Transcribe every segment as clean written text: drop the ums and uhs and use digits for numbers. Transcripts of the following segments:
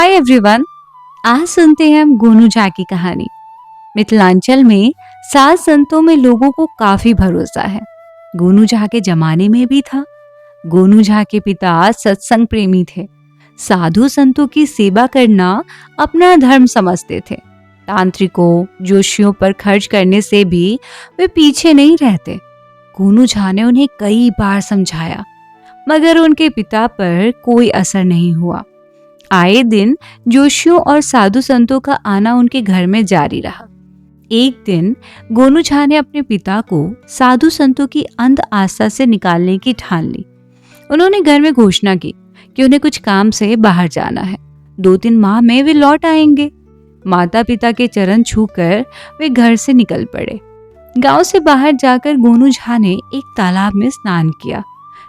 Hi everyone. आज सुनते हैं हम गोनू झा की कहानी। मिथिलांचल में सात संतों में लोगों को काफी भरोसा है। गोनू झा के जमाने में भी था। गोनू झा के पिता सत्संग प्रेमी थे। साधु संतों की सेवा करना अपना धर्म समझते थे। तांत्रिकों जोशियों पर खर्च करने से भी वे पीछे नहीं रहते। गोनू झा ने उन्हें कई बार समझाया, मगर उनके पिता पर कोई असर नहीं हुआ। आए दिन जोशियों और साधु संतों का आना उनके घर में जारी रहा। एक दिन गोनू झा ने अपने पिता को साधु संतों की अंध आस्था से निकालने की ठान ली। उन्होंने घर में घोषणा की कि उन्हें कुछ काम से बाहर जाना है। 2-3 माह में वे लौट आएंगे। माता पिता के चरण छूकर वे घर से निकल पड़े। गांव से बाहर जाकर गोनू झा ने एक तालाब में स्नान किया।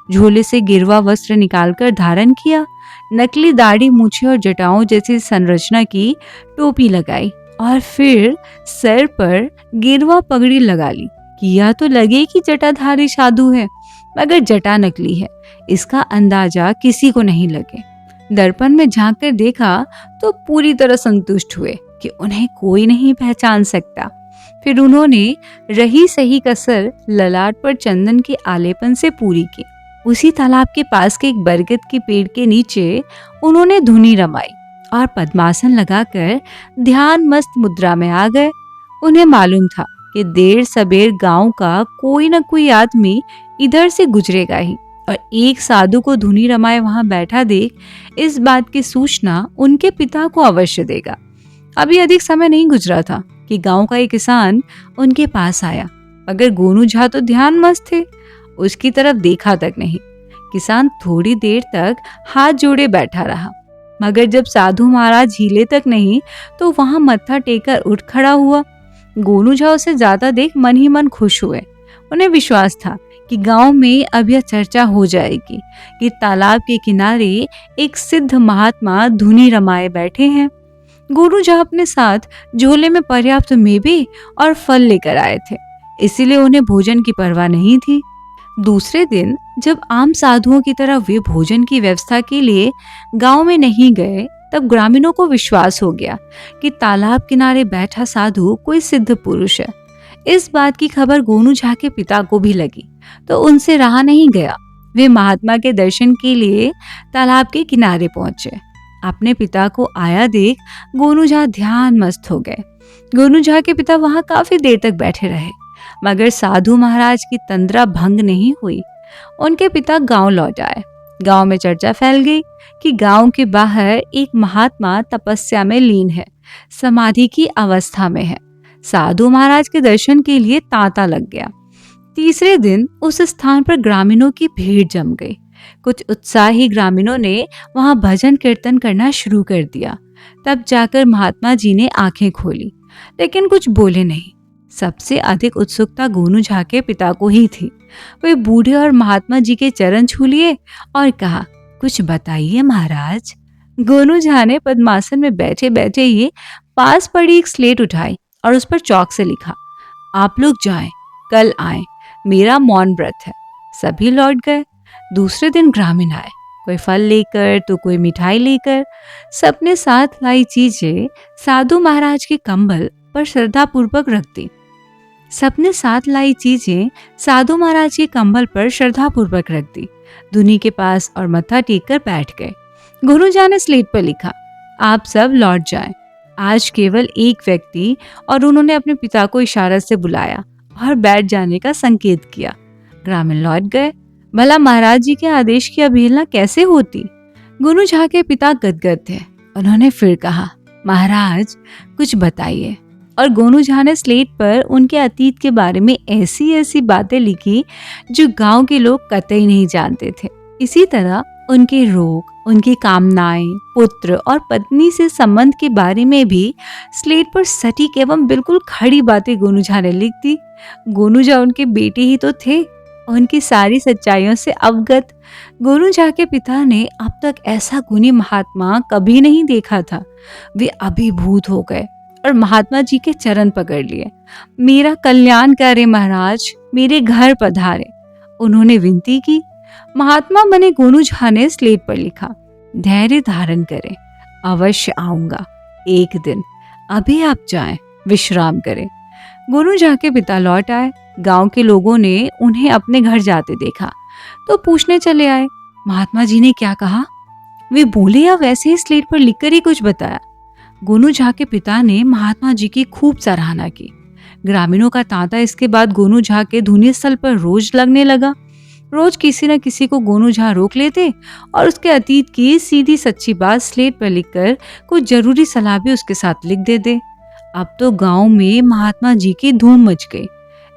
झोले से गिरवा वस्त्र निकालकर धारण किया। नकली दाढ़ी मूछें और जटाओं जैसी संरचना की टोपी लगाई और फिर सर पर गिरवा पगड़ी लगा ली कि यह तो लगे कि जटाधारी साधु है, मगर जटा नकली है, इसका अंदाजा किसी को नहीं लगे। दर्पण में झांक कर देखा तो पूरी तरह संतुष्ट हुए कि उन्हें कोई नहीं पहचान सकता। फिर उन्होंने रही सही कसर ललाट पर चंदन के आलेपन से पूरी की। उसी तालाब के पास के एक बरगद के पेड़ के नीचे उन्होंने धुनी रमाई और पद्मासन लगाकर ध्यान मस्त मुद्रा में आ गए। उन्हें मालूम था कि देर सबेर गांव का कोई न कोई आदमी इधर से गुजरेगा ही, और एक साधु को धुनी रमाए वहां बैठा देख इस बात की सूचना उनके पिता को अवश्य देगा। अभी अधिक समय नहीं गुजरा था कि गांव का एक किसान उनके पास आया, मगर गोनू झा तो ध्यान मस्त थे, उसकी तरफ देखा तक नहीं। किसान थोड़ी देर तक हाथ जोड़े बैठा रहा, मगर जब साधु महाराज हिले तक नहीं तो वहां मत्था टेकर उठ खड़ा हुआ। गोनू झा उसे ज्यादा देख मन ही मन खुश हुए। उन्हें विश्वास था कि गांव में अब यह चर्चा हो जाएगी कि तालाब के किनारे एक सिद्ध महात्मा धुनी रमाए बैठे हैं। गोनू झा अपने साथ झोले में पर्याप्त मेवे और फल लेकर आए थे, इसीलिए उन्हें भोजन की परवाह नहीं थी। दूसरे दिन जब आम साधुओं की तरह वे भोजन की व्यवस्था के लिए गांव में नहीं गए, तब ग्रामीणों को विश्वास हो गया कि तालाब किनारे बैठा साधु कोई सिद्ध पुरुष है। इस बात की खबर गोनू झा के पिता को भी लगी, तो उनसे रहा नहीं गया। वे महात्मा के दर्शन के लिए तालाब के किनारे पहुंचे। अपने पिता को आया देख गोनू झा ध्यान मस्त हो गए। गोनू झा के पिता वहां काफी देर तक बैठे रहे, मगर साधु महाराज की तंद्रा भंग नहीं हुई। उनके पिता गांव लौट आए। गांव में चर्चा फैल गई कि गांव के बाहर एक महात्मा तपस्या में लीन है, समाधि की अवस्था में है। साधु महाराज के दर्शन के लिए तांता लग गया। तीसरे दिन उस स्थान पर ग्रामीणों की भीड़ जम गई। कुछ उत्साही ग्रामीणों ने वहां भजन कीर्तन करना शुरू कर दिया। तब जाकर महात्मा जी ने आंखें खोली, लेकिन कुछ बोले नहीं। सबसे अधिक उत्सुकता गोनू झा के पिता को ही थी। वे बूढ़े और महात्मा जी के चरण छू लिए और कहा, कुछ बताइए महाराज। गोनू झा ने पद्मासन में बैठे बैठे ही पास पड़ी एक स्लेट उठाई और उस पर चौक से लिखा, आप लोग जाएं, कल आएं, मेरा मौन व्रत है। सभी लौट गए। दूसरे दिन ग्रामीण आए, कोई फल लेकर तो कोई मिठाई लेकर। सबने साथ लाई चीजें साधु महाराज के कंबल पर श्रद्धापूर्वक रख दी। सबने साथ लाई चीजें साधु महाराज के कंबल पर श्रद्धापूर्वक रख दी। धुनी के पास और मत्था टेक कर बैठ गए। गोनू झा ने स्लेट पर लिखा, आप सब लौट जाएं, आज केवल एक व्यक्ति, और उन्होंने अपने पिता को इशारा से बुलाया और बैठ जाने का संकेत किया। ग्रामीण लौट गए। भला महाराज जी के आदेश की अवहेलना कैसे होती। गोनू झा के पिता गदगद थे। उन्होंने फिर कहा, महाराज कुछ बताइए। और गोनू झा ने स्लेट पर उनके अतीत के बारे में ऐसी ऐसी बातें लिखी जो गांव के लोग कतई नहीं जानते थे। इसी तरह उनके रोग, उनकी कामनाएं, पुत्र और पत्नी से संबंध के बारे में भी स्लेट पर सटीक एवं बिल्कुल खड़ी बातें गोनू झा ने लिख दी। गोनू झा उनके बेटे ही तो थे, उनकी सारी सच्चाइयों से अवगत। गोनू झा के पिता ने अब तक ऐसा गुणी महात्मा कभी नहीं देखा था। वे अभिभूत हो गए और महात्मा जी के चरण पकड़ लिए। मेरा कल्याण करे महाराज, मेरे घर पधारे, उन्होंने विनती की। महात्मा बने गोनू झा ने स्लेट पर लिखा, धैर्य धारण करें, अवश्य आऊंगा एक दिन। अभी आप जाएं, विश्राम करें। गोनू झा के पिता लौट आए। गांव के लोगों ने उन्हें अपने घर जाते देखा तो पूछने चले आए, महात्मा जी ने क्या कहा? वे बोले या वैसे ही स्लेट पर लिखकर ही कुछ बताया? गोनू झा के पिता ने महात्मा जी की खूब सराहना की। ग्रामीणों का तांता इसके बाद गोनू झा के धुनी स्थल पर रोज लगने लगा। रोज किसी न किसी को गोनू झा रोक लेते और उसके अतीत की सीधी सच्ची बात स्लेट पर लिखकर कुछ जरूरी सलाह भी उसके साथ लिख देते। अब तो गांव में महात्मा जी की धूम मच गई।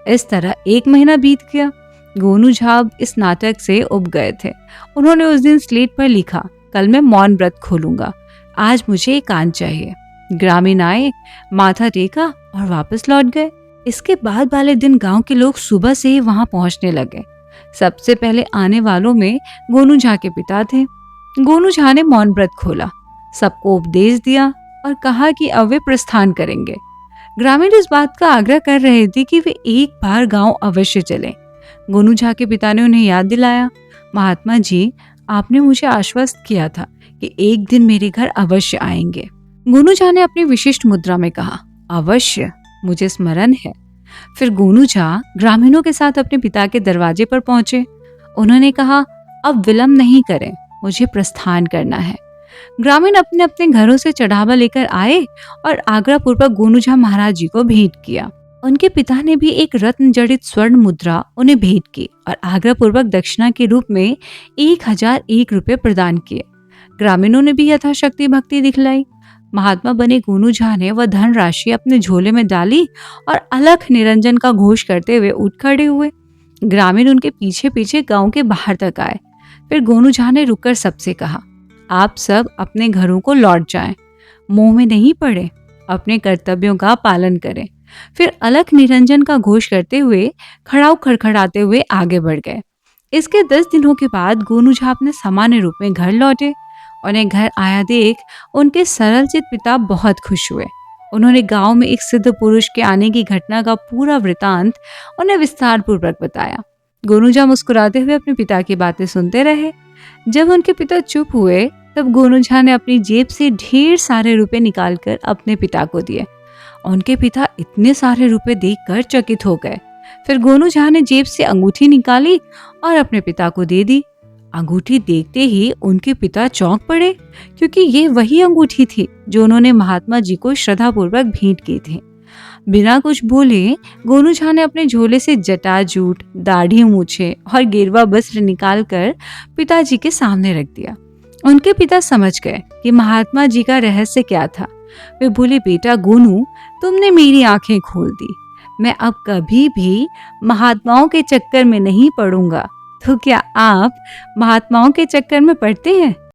इस तरह 1 महीना बीत गया। गोनू झा इस नाटक से उब गए थे। उन्होंने उस दिन स्लेट पर लिखा, कल मैं मौन व्रत खोलूंगा, आज मुझे एकांत चाहिए। ग्रामीण आए, माथा टेका और वापस लौट गए। इसके बाद वाले दिन गांव के लोग सुबह से ही वहां पहुंचने लगे। सबसे पहले आने वालों में गोनू झा के पिता थे। गोनू झा ने मौन व्रत खोला, सबको उपदेश दिया और कहा कि अब वे प्रस्थान करेंगे। ग्रामीण इस बात का आग्रह कर रहे थे कि वे एक बार गांव अवश्य चलें। गोनू झा के पिता ने उन्हें याद दिलाया, महात्मा जी, आपने मुझे आश्वस्त किया था कि एक दिन मेरे घर अवश्य आएंगे। गोनू झा ने अपनी विशिष्ट मुद्रा में कहा, अवश्य, मुझे स्मरण है। फिर गोनू झा ग्रामीणों के साथ अपने पिता के दरवाजे पर पहुंचे। उन्होंने कहा, अब विलंब नहीं करें, मुझे प्रस्थान करना है। ग्रामीण अपने अपने घरों से चढ़ावा लेकर आए और आग्रह पूर्वक गोनू झा महाराज जी को भेंट किया। उनके पिता ने भी एक रत्न जड़ित स्वर्ण मुद्रा उन्हें भेंट की और आग्रह पूर्वक दक्षिणा के रूप में 1001 रुपये प्रदान किए। ग्रामीणों ने भी यथाशक्ति भक्ति दिखलाई। महात्मा बने गोनू झा ने वह धनराशि अपने झोले में डाली और अलख निरंजन का घोष करते हुए उठ खड़े हुए। ग्रामीण उनके पीछे पीछे गांव के बाहर तक आए। फिर गोनू झा ने रुककर सबसे कहा, आप सब अपने घरों को लौट जाएं, मोह में नहीं पड़े, अपने कर्तव्यों का पालन करें। फिर अलख निरंजन का घोष करते हुए खड़ाऊ खड़खड़ाते हुए आगे बढ़ गए। इसके 10 दिनों के बाद गोनू झा अपने सामान्य रूप में घर लौटे। उन्हें घर आया देख उनके सरल चित पिता बहुत खुश हुए। उन्होंने गांव में एक सिद्ध पुरुष के आने की घटना का पूरा वृतांत उन्हें विस्तार पूर्वक बताया। गोनू झा मुस्कुराते हुए अपने पिता की बातें सुनते रहे। जब उनके पिता चुप हुए तब गोनू झा ने अपनी जेब से ढेर सारे रुपए निकालकर अपने पिता को दिए। उनके पिता इतने सारे रुपए देखकर चकित हो गए। फिर गोनू झा ने जेब से अंगूठी निकाली और अपने पिता को दे दी। अंगूठी देखते ही उनके पिता चौंक पड़े, क्योंकि ये वही अंगूठी थी जो उन्होंने महात्मा जी को श्रद्धापूर्वक भेंट की थी। बिना कुछ बोले गोनू झा ने अपने झोले से जटाजूट, दाढ़ी, मूछें और गेरुआ वस्त्र निकालकर पिताजी के सामने रख दिया। उनके पिता समझ गए कि महात्मा जी का रहस्य क्या था। वे बोले, बेटा गोनू, तुमने मेरी आंखें खोल दी। मैं अब कभी भी महात्माओं के चक्कर में नहीं पड़ूंगा। तो क्या आप महात्माओं के चक्कर में पड़ते हैं?